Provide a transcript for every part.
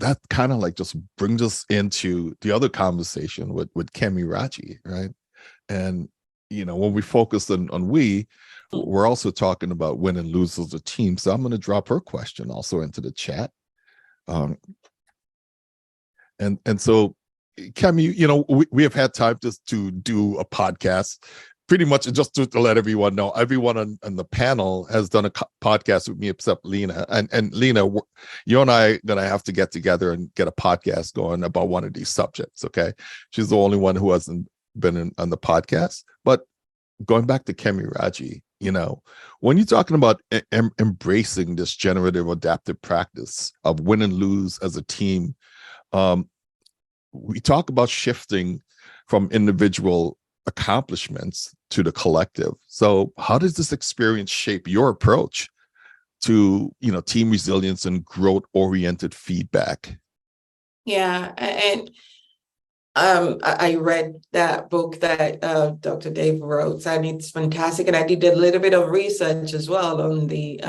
that kind of like just brings us into the other conversation with Kemmy Raji, right? And when we focus on we're also talking about win and lose as a team. So I'm going to drop her question also into the chat. And so, Kemmy, we have had time to do a podcast, pretty much just to let everyone know. Everyone on the panel has done a podcast with me except Lena. And Lena, you and I are going to have to get together and get a podcast going about one of these subjects, okay? She's the only one who hasn't been on the podcast. But going back to Kemmy Raji, when you're talking about embracing this generative adaptive practice of win and lose as a team, we talk about shifting from individual accomplishments to the collective. So how does this experience shape your approach to, team resilience and growth-oriented feedback? Yeah, and I read that book that Dr. Dave wrote, and it's fantastic. And I did a little bit of research as well on the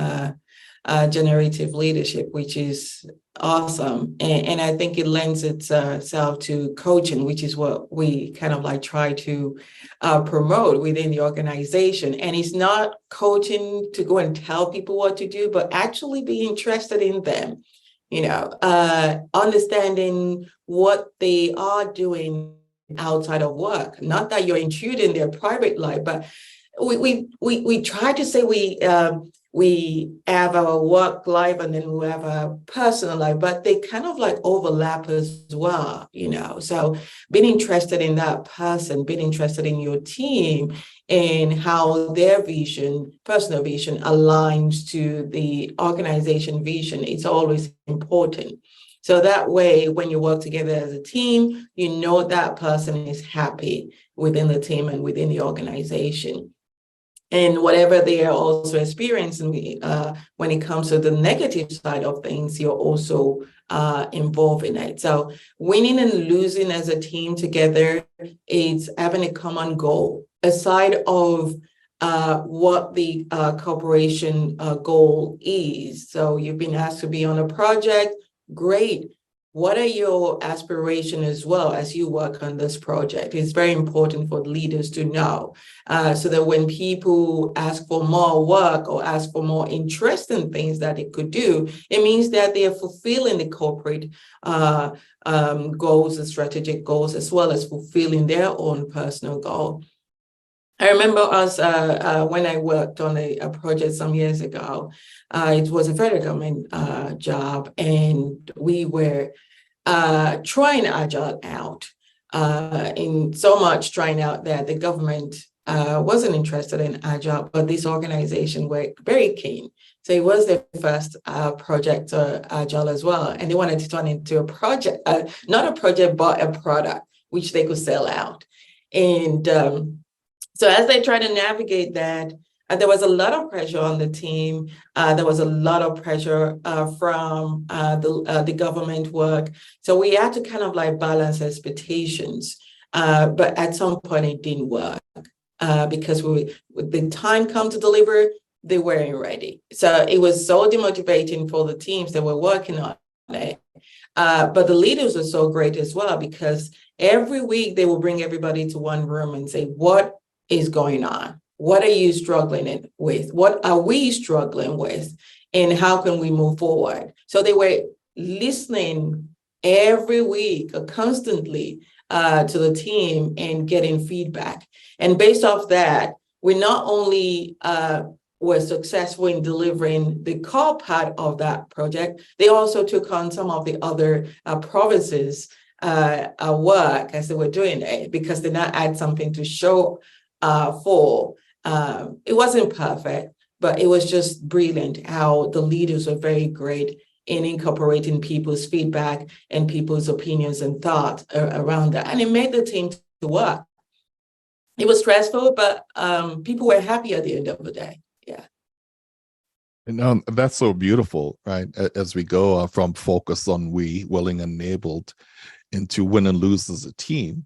generative leadership, which is awesome. And I think it lends itself to coaching, which is what we kind of like try to promote within the organization. And it's not coaching to go and tell people what to do, but actually be interested in them. Understanding what they are doing outside of work. Not that you're intruding their private life, but we try to say we have our work life and then we have our personal life, but they kind of like overlap as well, So being interested in that person, being interested in your team and how their vision, personal vision, aligns to the organization vision, it's always important. So that way, when you work together as a team, that person is happy within the team and within the organization. And whatever they are also experiencing when it comes to the negative side of things, you're also involved in it. So winning and losing as a team together is having a common goal. Aside of what the corporation goal is. So you've been asked to be on a project, great. What are your aspirations as well as you work on this project? It's very important for leaders to know so that when people ask for more work or ask for more interesting things that they could do, it means that they are fulfilling the corporate goals and strategic goals, as well as fulfilling their own personal goal. I remember us when I worked on a project some years ago. It was a federal government job, and we were trying Agile out, in so much trying out that the government wasn't interested in Agile, but this organization were very keen. So it was their first project Agile as well, and they wanted to turn it into a project, not a project, but a product which they could sell out. And so as they try to navigate that, there was a lot of pressure on the team. There was a lot of pressure from the government work. So we had to kind of like balance expectations. But at some point it didn't work because the time come to deliver, they weren't ready. So it was so demotivating for the teams that were working on it. But the leaders were so great as well, because every week they will bring everybody to one room and say, what is going on? What are you struggling with? What are we struggling with? And how can we move forward? So they were listening every week constantly to the team and getting feedback. And based off that, we not only were successful in delivering the core part of that project, they also took on some of the other provinces' work as they were doing it, because they now had something to show for. It wasn't perfect, but it was just brilliant how the leaders were very great in incorporating people's feedback and people's opinions and thoughts around that. And it made the team to work. It was stressful, but people were happy at the end of the day. Yeah. And that's so beautiful, right? As we go from focus on we, willing and enabled, into win and lose as a team.